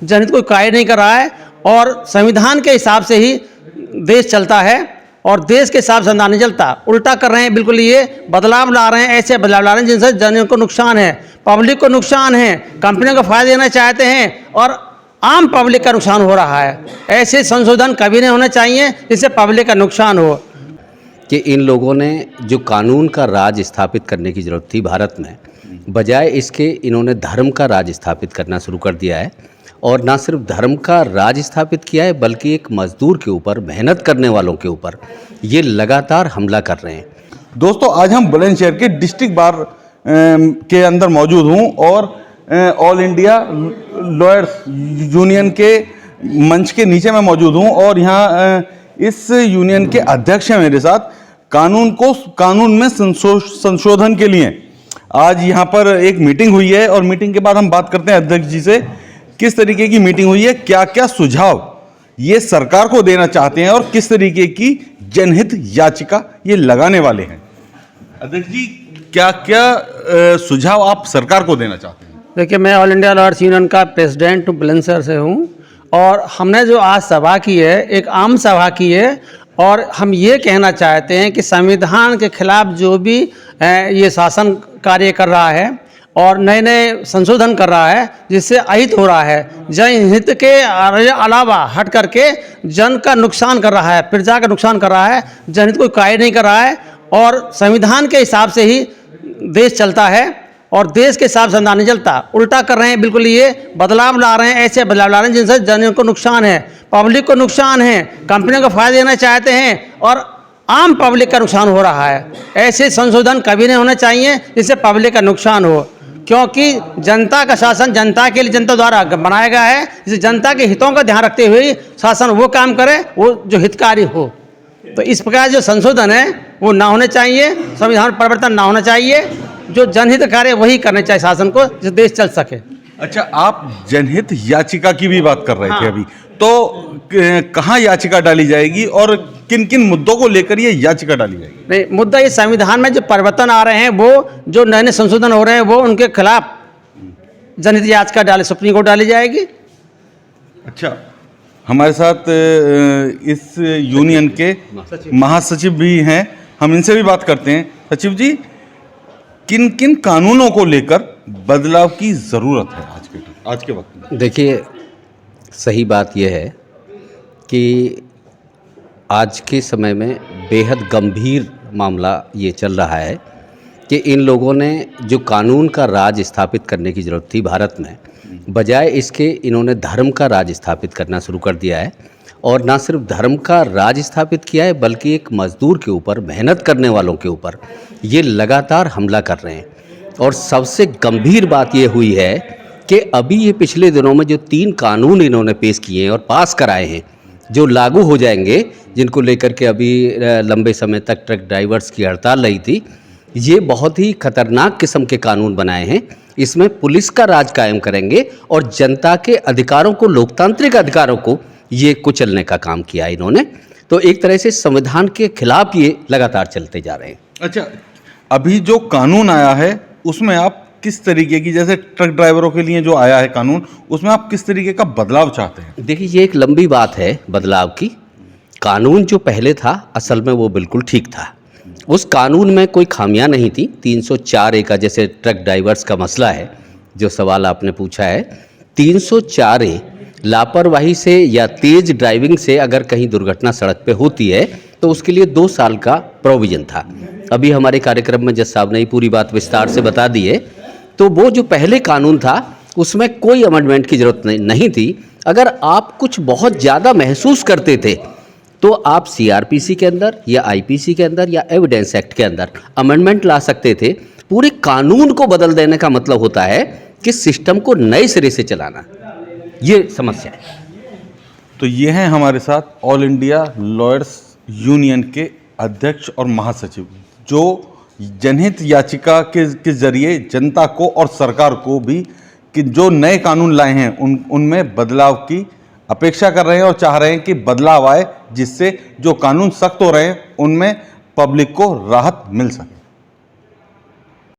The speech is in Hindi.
जनहित कोई कार्य नहीं कर रहा है और संविधान के हिसाब से ही देश चलता है और देश के हिसाब से संविधान नहीं चलता। उल्टा कर रहे हैं, बिल्कुल ये बदलाव ला रहे हैं, ऐसे बदलाव ला रहे हैं जिनसे जनहित को नुकसान है, पब्लिक को नुकसान है, कंपनियों को फायदा देना चाहते हैं और आम पब्लिक का नुकसान हो रहा है। ऐसे संशोधन कभी नहीं होने चाहिए जिससे पब्लिक का नुकसान हो। कि इन लोगों ने जो कानून का राज स्थापित करने की ज़रूरत थी भारत में, बजाय इसके इन्होंने धर्म का राज स्थापित करना शुरू कर दिया है। और ना सिर्फ धर्म का राज स्थापित किया है बल्कि एक मजदूर के ऊपर, मेहनत करने वालों के ऊपर ये लगातार हमला कर रहे हैं। दोस्तों, आज हम बुलंदशहर के डिस्ट्रिक्ट बार के अंदर मौजूद हूं और ऑल इंडिया लॉयर्स यूनियन के मंच के नीचे मैं मौजूद हूं और यहाँ इस यूनियन के अध्यक्ष हैं मेरे साथ। कानून में संशोधन के लिए आज यहाँ पर एक मीटिंग हुई है और मीटिंग के बाद हम बात करते हैं अध्यक्ष जी से, किस तरीके की मीटिंग हुई है, क्या क्या सुझाव ये सरकार को देना चाहते हैं और किस तरीके की जनहित याचिका ये लगाने वाले हैं। अध्यक्ष जी, क्या क्या सुझाव आप सरकार को देना चाहते हैं? देखिए, मैं ऑल इंडिया लॉयर्स यूनियन का प्रेसिडेंट बुलंदशहर से हूँ और हमने जो आज सभा की है, एक आम सभा की है और हम ये कहना चाहते हैं कि संविधान के खिलाफ जो भी ये शासन कार्य कर रहा है और नए नए संशोधन कर रहा है जिससे अहित हो रहा है, जनहित के अलावा हट करके जन का नुकसान कर रहा है, प्रजा का नुकसान कर रहा है, जनहित कोई कार्य नहीं कर रहा है और संविधान के हिसाब से ही देश चलता है और देश के हिसाब से संविधान नहीं चलता। उल्टा कर रहे हैं, बिल्कुल ये बदलाव ला रहे हैं, ऐसे बदलाव ला रहे हैं जिनसे जनहित को नुकसान है, पब्लिक को नुकसान है, कंपनियों को फायदा देना चाहते हैं और आम पब्लिक का नुकसान हो रहा है। ऐसे संशोधन कभी नहीं होने चाहिए जिससे पब्लिक का नुकसान हो, क्योंकि जनता का शासन जनता के लिए, जनता द्वारा बनाया गया है, जिससे जनता के हितों का ध्यान रखते हुए शासन वो काम करे वो जो हितकारी हो। तो इस प्रकार जो संशोधन है वो ना होने चाहिए, संविधान परिवर्तन ना होना चाहिए, जो जनहित कार्य वही करने चाहिए शासन को, जिससे देश चल सके। अच्छा, आप जनहित याचिका की भी बात कर रहे थे अभी, तो कहाँ याचिका डाली जाएगी और किन किन मुद्दों को लेकर ये याचिका डाली जाएगी? नहीं, मुद्दा ये संविधान में जो परिवर्तन आ रहे हैं, वो जो नए नए संशोधन हो रहे हैं, वो उनके खिलाफ जनहित याचिका सुप्रीम कोर्ट डाली जाएगी। अच्छा, हमारे साथ इस यूनियन के महासचिव भी हैं, हम इनसे भी बात करते हैं। सचिव जी, किन किन कानूनों को लेकर बदलाव की ज़रूरत है आज के वक्त में? देखिए, सही बात यह है कि आज के समय में बेहद गंभीर मामला ये चल रहा है कि इन लोगों ने जो कानून का राज स्थापित करने की ज़रूरत थी भारत में, बजाय इसके इन्होंने धर्म का राज स्थापित करना शुरू कर दिया है। और ना सिर्फ धर्म का राज स्थापित किया है बल्कि एक मजदूर के ऊपर, मेहनत करने वालों के ऊपर ये लगातार हमला कर रहे हैं। और सबसे गंभीर बात ये हुई है कि अभी ये पिछले दिनों में जो 3 कानून इन्होंने पेश किए हैं और पास कराए हैं, जो लागू हो जाएंगे, जिनको लेकर के अभी लंबे समय तक ट्रक ड्राइवर्स की हड़ताल रही थी, ये बहुत ही खतरनाक किस्म के कानून बनाए हैं। इसमें पुलिस का राज कायम करेंगे और जनता के अधिकारों को, लोकतांत्रिक अधिकारों को ये कुचलने का काम किया इन्होंने। तो एक तरह से संविधान के खिलाफ ये लगातार चलते जा रहे हैं। अच्छा, अभी जो कानून आया है उसमें आप किस तरीके की, जैसे ट्रक ड्राइवरों के लिए जो आया है कानून, उसमें आप किस तरीके का बदलाव चाहते हैं? देखिए, ये एक लंबी बात है बदलाव की। कानून जो पहले था असल में वो बिल्कुल ठीक था, उस कानून में कोई खामियां नहीं थी। 304A का, जैसे ट्रक ड्राइवर्स का मसला है जो सवाल आपने पूछा है, 304A लापरवाही से या तेज़ ड्राइविंग से अगर कहीं दुर्घटना सड़क पे होती है तो उसके लिए 2 साल का प्रोविज़न था। अभी हमारे कार्यक्रम में जज साहब ने पूरी बात विस्तार से बता दी है। तो वो जो पहले कानून था उसमें कोई अमेंडमेंट की ज़रूरत नहीं थी। अगर आप कुछ बहुत ज़्यादा महसूस करते थे तो आप CRPC के अंदर या IPC के अंदर या एविडेंस एक्ट के अंदर अमेंडमेंट ला सकते थे। पूरे कानून को बदल देने का मतलब होता है कि सिस्टम को नए सिरे से चलाना, ये समस्या है। तो ये हैं हमारे साथ ऑल इंडिया लॉयर्स यूनियन के अध्यक्ष और महासचिव, जो जनहित याचिका के जरिए जनता को और सरकार को भी कि जो नए कानून लाए हैं उनमें बदलाव की अपेक्षा कर रहे हैं और चाह रहे हैं कि बदलाव आए, जिससे जो कानून सख्त हो रहे हैं उनमें पब्लिक को राहत मिल सके।